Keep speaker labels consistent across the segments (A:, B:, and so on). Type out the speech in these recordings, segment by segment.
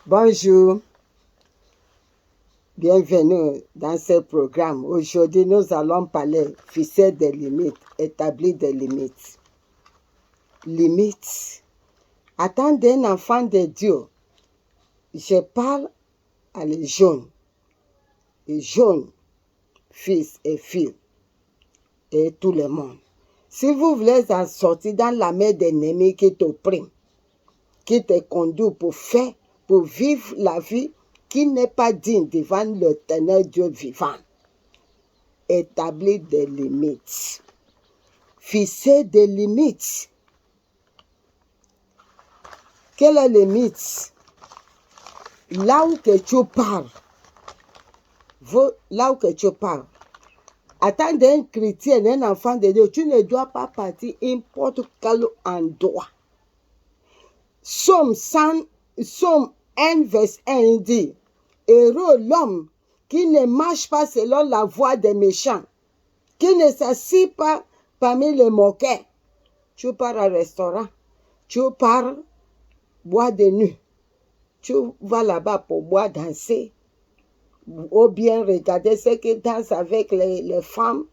A: Bonjour, bienvenue dans ce programme. Aujourd'hui, nous allons parler fixer des limites, établir des limites. Limites. Attendez un enfant de Dieu. Je parle à les jeunes, fils et filles, et tout le monde. Si vous voulez en sortir dans la main d'ennemis qui t'oppriment, qui te conduit pour vivre la vie qui n'est pas digne devant l'Éternel Dieu vivant. Établir des limites. Fixer des limites. Quelle est la limite? Là où que tu parles. Attendre un chrétien, un enfant de Dieu, tu ne dois pas partir n'importe quel endroit. Somme 1, verset 1 dit, heureux l'homme qui ne marche pas selon la voie des méchants, qui ne s'assied pas parmi les moqueurs. Tu pars au restaurant, tu pars boire de nuit, tu vas là-bas pour boire, danser, ou bien regarder ce qui danse avec les femmes.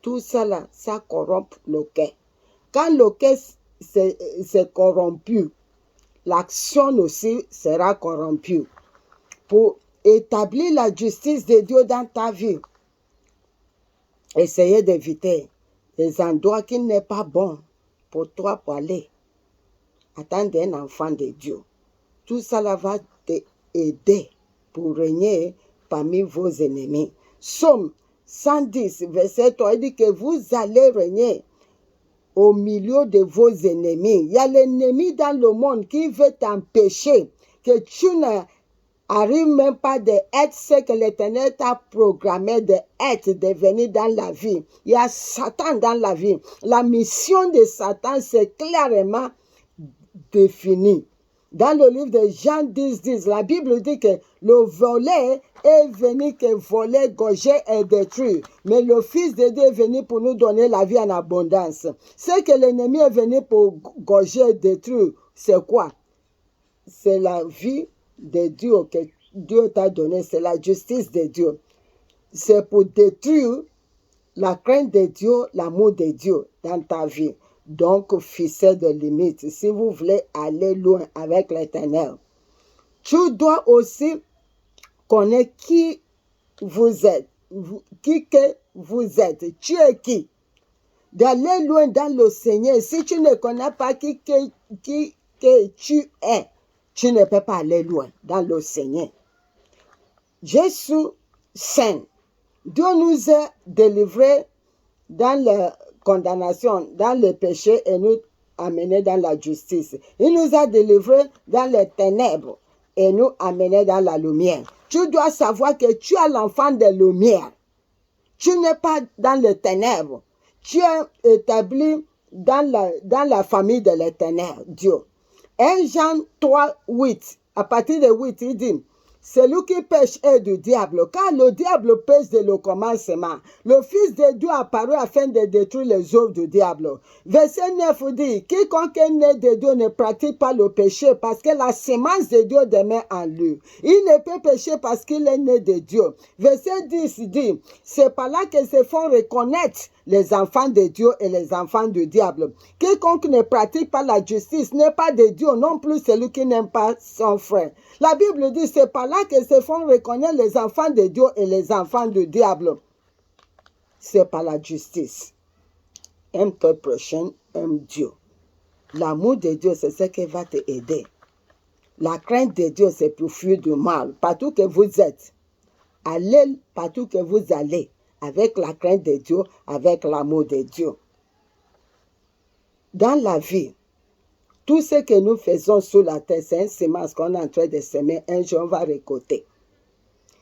A: Tout ça là, ça corrompt le cœur. Quand le cœur s'est corrompu, l'action aussi sera corrompue. Pour établir la justice de Dieu dans ta vie, essayez d'éviter les endroits qui n'est pas bon pour toi pour aller attendre un enfant de Dieu. Tout ça là va t'aider pour régner parmi vos ennemis. Somme 110, verset 3, il dit que vous allez régner au milieu de vos ennemis. Il y a l'ennemi dans le monde qui veut t'empêcher que tu n'arrives même pas d'être ce que l'Éternel t'a programmé d'être, de venir dans la vie. Il y a Satan dans la vie. La mission de Satan, c'est clairement définie. Dans le livre de Jean 10, la Bible dit que le volet est venu que voler, gauger et détruire. Mais le Fils de Dieu est venu pour nous donner la vie en abondance. Ce que l'ennemi est venu pour gauger et détruire, c'est quoi? C'est la vie de Dieu que Dieu t'a donné. C'est la justice de Dieu. C'est pour détruire la crainte de Dieu, l'amour de Dieu dans ta vie. Donc, fixez des limites. Si vous voulez aller loin avec l'Éternel, tu dois aussi connaître qui vous êtes. Qui que vous êtes. Tu es qui? D'aller loin dans le Seigneur. Si tu ne connais pas qui que tu es, tu ne peux pas aller loin dans le Seigneur. Jésus saint. Dieu nous a délivrés dans la condamnation, dans le péché et nous amenés dans la justice. Il nous a délivrés dans les ténèbres et nous amenés dans la lumière. Tu dois savoir que tu es l'enfant de lumière. Tu n'es pas dans les ténèbres. Tu es établi dans la famille de l'Éternel, Dieu. 1 Jean 3, 8, à partir de 8, il dit, celui qui pêche est du diable, car le diable pêche dès le commencement. Le Fils de Dieu apparut afin de détruire les œuvres du diable. Verset 9 dit, quiconque est né de Dieu ne pratique pas le péché parce que la semence de Dieu demeure en lui. Il ne peut pécher parce qu'il est né de Dieu. Verset 10 dit, c'est par là que se font reconnaître les enfants de Dieu et les enfants du diable. Quiconque ne pratique pas la justice n'est pas de Dieu, non plus celui qui n'aime pas son frère. La Bible dit, c'est par là que se font reconnaître les enfants de Dieu et les enfants du diable. C'est par la justice. Aime ton prochain, aime Dieu. L'amour de Dieu, c'est ce qui va t'aider. La crainte de Dieu, c'est pour fuir du mal. Partout que vous êtes, allez partout que vous allez, avec la crainte de Dieu, avec l'amour de Dieu. Dans la vie, tout ce que nous faisons sur la terre, c'est une semence qu'on est en train de semer. Un jour, on va récolter.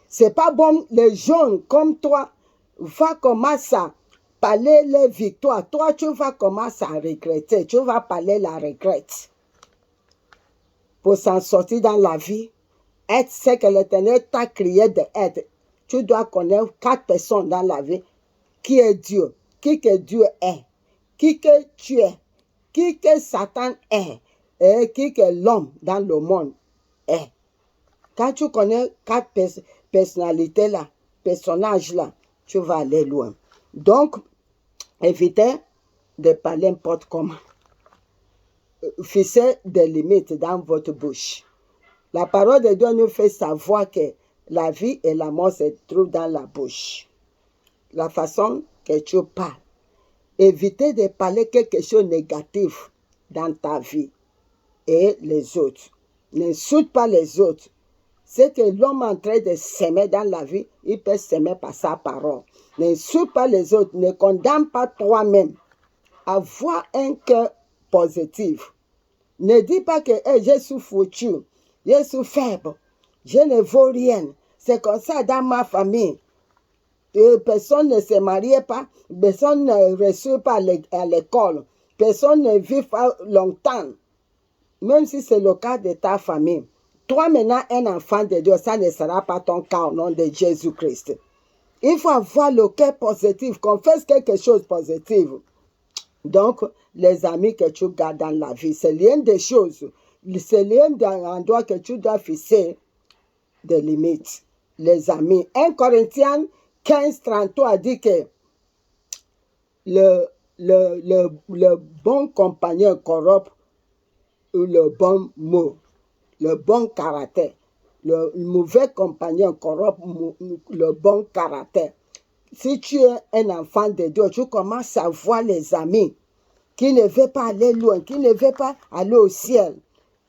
A: C'est pas bon, les jeunes comme toi vont commencer à parler les victoires. Toi, tu vas commencer à regretter. Tu vas parler la regrette. Pour s'en sortir dans la vie, être ce que l'Éternel t'a créé d'être. Tu dois connaître 4 personnes dans la vie. Qui est Dieu? Qui que Dieu est? Qui que tu es? Qui que Satan est? Et qui que l'homme dans le monde est? Quand tu connais 4 personnalités là, personnages là, tu vas aller loin. Donc, évitez de parler n'importe comment. Fixez des limites dans votre bouche. La parole de Dieu nous fait savoir que la vie et la mort se trouvent dans la bouche. La façon que tu parles. Évitez de parler quelque chose de négatif dans ta vie et les autres. N'insulte pas les autres. C'est que l'homme en train de s'aimer dans la vie, il peut s'aimer par sa parole. N'insulte pas les autres, ne condamne pas toi-même. Avoir un cœur positif. Ne dis pas que hey, je suis foutu, je suis faible, je ne vaux rien. C'est comme ça dans ma famille. Personne ne se mariait pas, personne ne reçoit pas à l'école, personne ne vit pas longtemps. Même si c'est le cas de ta famille. Toi maintenant, un enfant de Dieu, ça ne sera pas ton cas au nom de Jésus-Christ. Il faut avoir le cœur positif, qu'on fasse quelque chose de positif. Donc, les amis que tu gardes dans la vie, c'est l'une des choses, c'est l'un des endroits que tu dois fixer des limites. Les amis. 1 Corinthiens 15, 33 dit que le bon compagnon corrompt le bon mot, le bon caractère. Le mauvais compagnon corrompt le bon caractère. Si tu es un enfant de Dieu, tu commences à voir les amis qui ne veulent pas aller loin, qui ne veulent pas aller au ciel.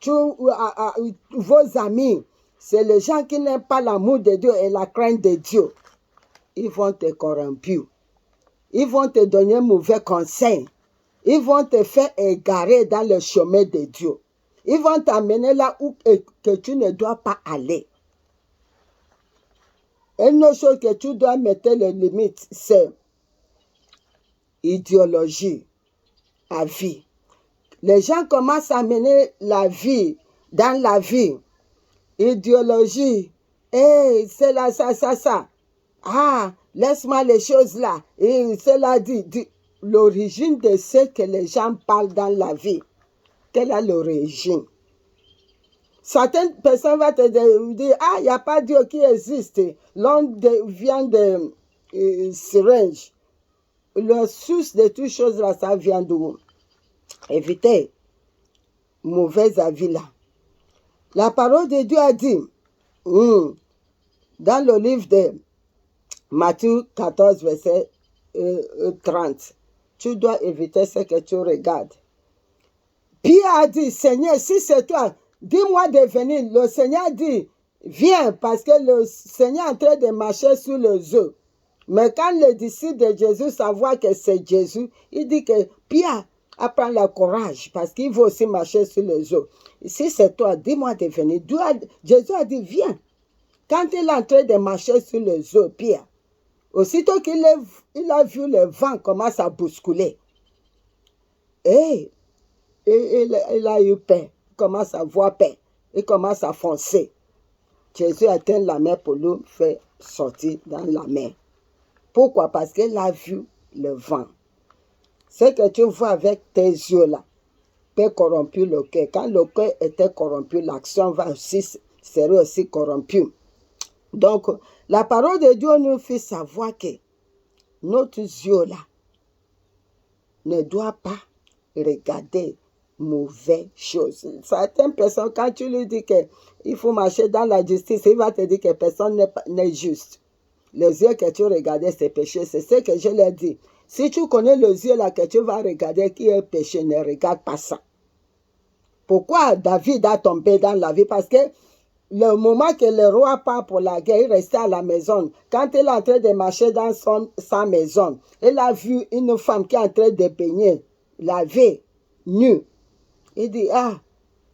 A: Vos amis, c'est les gens qui n'aiment pas l'amour de Dieu et la crainte de Dieu. Ils vont te corrompre. Ils vont te donner mauvais conseils. Ils vont te faire égarer dans le chemin de Dieu. Ils vont t'amener là où que tu ne dois pas aller. Une autre chose que tu dois mettre les limites, c'est idéologie à vie. Les gens commencent à mener la vie dans la vie. Idéologie. Hey, c'est là, ça. Ah, laisse-moi les choses là. Et cela dit l'origine de ce que les gens parlent dans la vie. Quelle est l'origine? Certaines personnes vont te dire, ah, il n'y a pas Dieu qui existe. L'homme vient de syringe. La source de toutes choses là, ça vient d'où? Évitez mauvais avis là. La parole de Dieu a dit, dans le livre de Matthieu 14, verset 30, tu dois éviter ce que tu regardes. Pierre a dit, Seigneur, si c'est toi, dis-moi de venir. Le Seigneur dit, viens, parce que le Seigneur est en train de marcher sur les eaux. Mais quand les disciples de Jésus savent que c'est Jésus, il dit que Pierre apprend le courage, parce qu'il veut aussi marcher sur les eaux. Si c'est toi, dis-moi de venir. Jésus a dit, viens. Quand il est en train de marcher sur les eaux, Pierre, aussitôt qu'il a vu le vent commence à bousculer. Et il a eu peur. Il commence à voir peur. Il commence à foncer. Jésus atteint la mer pour lui faire sortir dans la mer. Pourquoi? Parce qu'il a vu le vent. Ce que tu vois avec tes yeux là peut corrompre le cœur. Quand le cœur était corrompu, l'action serait aussi corrompue. Donc, la parole de Dieu nous fait savoir que notre yeux là ne doit pas regarder mauvaises choses. Certaines personnes, quand tu lui dis qu'il faut marcher dans la justice, il va te dire que personne n'est juste. Les yeux que tu regardais, c'est péché. C'est ce que je l'ai dit. Si tu connais les yeux là que tu vas regarder qui est péché, ne regarde pas ça. Pourquoi David a tombé dans la vie? Parce que le moment que le roi part pour la guerre, il restait à la maison. Quand il est en train de marcher dans sa maison, il a vu une femme qui est en train de baigner, lavée, nue. Il dit, ah,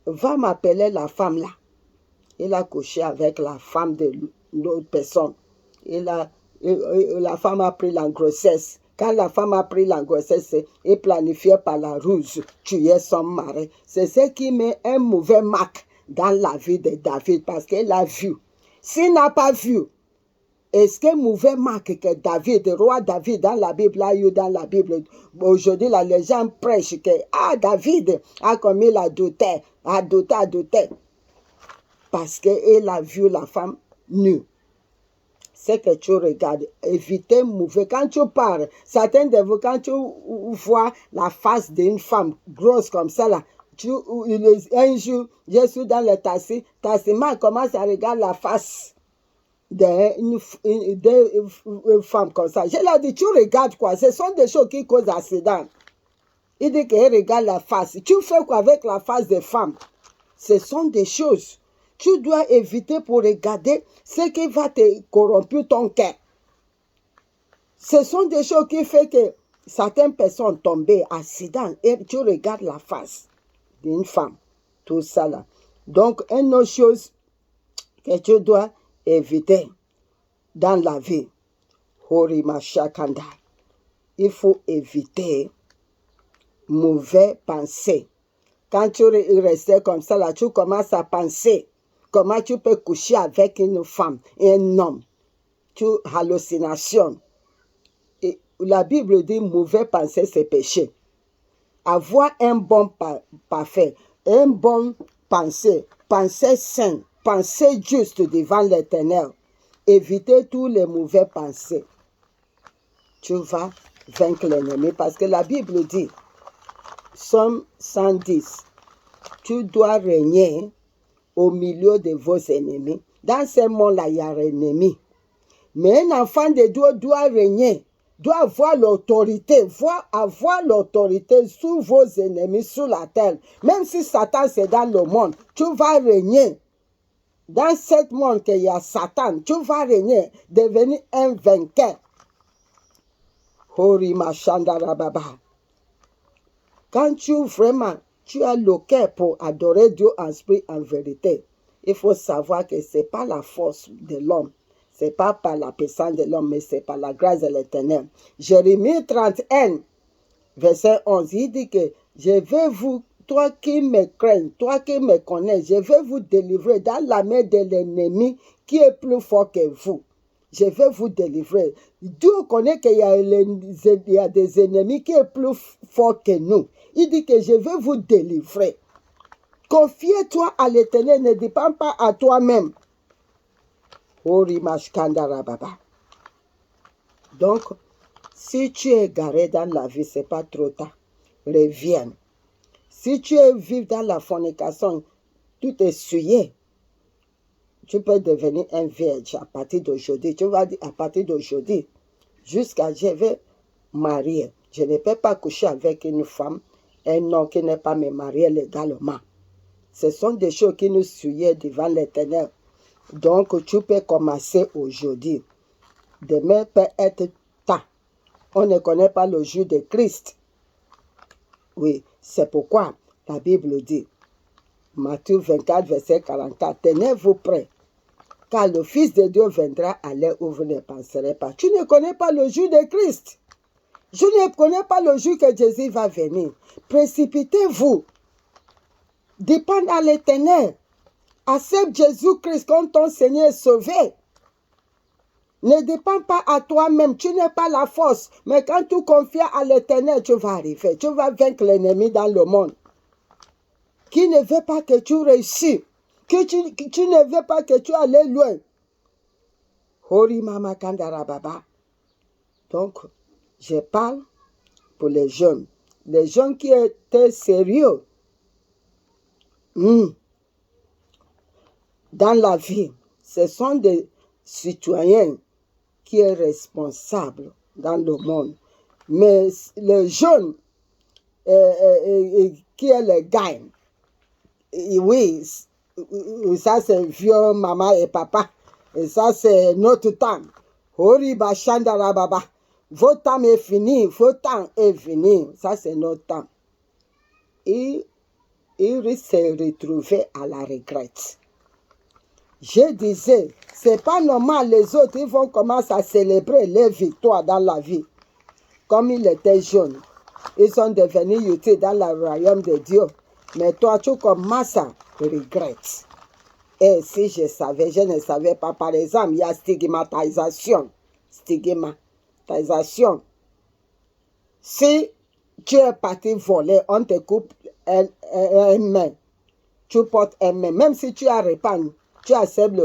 A: va m'appeler la femme là. Il a couché avec la femme de l'autre personne. La femme a pris la grossesse. Quand la femme a pris la grossesse, il planifiait par la ruse tuer son mari. C'est ce qui met un mauvais marque dans la vie de David parce qu'il a vu. S'il n'a pas vu, est-ce que mauvais marque que David, le roi David dans la Bible, a eu dans la Bible? Aujourd'hui, là, les gens prêchent que David a commis l'adultère, adultère. parce qu'elle a vu la femme nue. C'est que tu regardes, évitez mauvais. Quand tu parles, certains de vous, quand tu vois la face d'une femme grosse comme ça, là, un jour, je suis dans le taximan commence à regarder la face d'une femme comme ça. Je leur dis, tu regardes quoi? Ce sont des choses qui causent accident. Il dit qu'il regarde la face. Tu fais quoi avec la face des femmes? Ce sont des choses. Tu dois éviter pour regarder ce qui va te corrompre ton cœur. Ce sont des choses qui font que certaines personnes tombent accident et tu regardes la face d'une femme. Tout ça là. Donc, une autre chose que tu dois éviter dans la vie, Horima Shakanda, il faut éviter mauvaises pensées. Quand tu restes comme ça, là, tu commences à penser comment tu peux coucher avec une femme et un homme. Tu hallucinations. Et la Bible dit mauvais pensée, c'est péché. Avoir un bon parfait, un bon pensée saine, pensée juste devant l'Éternel. Éviter tous les mauvais pensées. Tu vas vaincre l'ennemi parce que la Bible dit, Somme 110, tu dois régner au milieu de vos ennemis. Dans ce monde-là, il y a un ennemi. Mais un enfant de Dieu doit régner, doit avoir l'autorité, avoir l'autorité sur vos ennemis, sur la terre. Même si Satan c'est dans le monde, tu vas régner. Dans ce monde qu'il y a Satan, tu vas régner, devenir un vainqueur. Horima Shandarababa. Quand tu as le cœur pour adorer Dieu en esprit, en vérité, il faut savoir que ce n'est pas la force de l'homme. Ce n'est pas par la puissance de l'homme, mais c'est par la grâce de l'Éternel. Jérémie 31, verset 11, il dit que je vais vous, toi qui me crains, toi qui me connais, je vais vous délivrer dans la main de l'ennemi qui est plus fort que vous. Je vais vous délivrer. Dieu connaît qu'il y a des ennemis qui sont plus forts que nous. Il dit que je vais vous délivrer. Confie-toi à l'Éternel, ne dépend pas à toi-même. Donc, si tu es garé dans la vie, ce n'est pas trop tard. Reviens. Si tu es vivre dans la fornication, tout est souillé. Tu peux devenir un vierge à partir d'aujourd'hui. Tu vas dire à partir d'aujourd'hui, jusqu'à je vais marier. Je ne peux pas coucher avec une femme, un homme qui n'est pas me marié légalement. Ce sont des choses qui nous souillent devant l'Éternel. Donc, tu peux commencer aujourd'hui. Demain peut être tard. On ne connaît pas le jour de Christ. Oui, c'est pourquoi la Bible dit, Matthieu 24, verset 44, tenez-vous prêts, car le Fils de Dieu viendra à l'heure où vous ne penserez pas. Tu ne connais pas le jour de Christ. Je ne connais pas le jour que Jésus va venir. Précipitez-vous. Dépendez à l'Éternel. Accepte Jésus-Christ comme ton Seigneur sauvé. Ne dépends pas à toi-même. Tu n'as pas la force. Mais quand tu confies à l'Éternel, tu vas arriver. Tu vas vaincre l'ennemi dans le monde. Qui ne veut pas que tu réussisses. Tu ne veux pas que tu ailles loin. Hori Mama Kandara Baba. Donc, je parle pour les jeunes. Les jeunes qui étaient sérieux dans la vie. Ce sont des citoyens qui sont responsables dans le monde. Mais les jeunes qui est le gain, oui, ça c'est vieux maman et papa. Et ça c'est notre temps. Hori Bashandara Baba. Votre temps est fini. Votre temps est fini. Ça c'est notre temps. Et il risque de se retrouver à la regrette. Je disais, c'est pas normal, les autres, ils vont commencer à célébrer les victoires dans la vie. Comme ils étaient jeunes, ils sont devenus utiles dans le royaume de Dieu. Mais toi, tu commences à regretter. Et si je savais, je ne savais pas, par exemple, il y a stigmatisation. Stigmatisation. Si tu es parti voler, on te coupe un main. tu portes un même si tu as répandu, tu acceptes le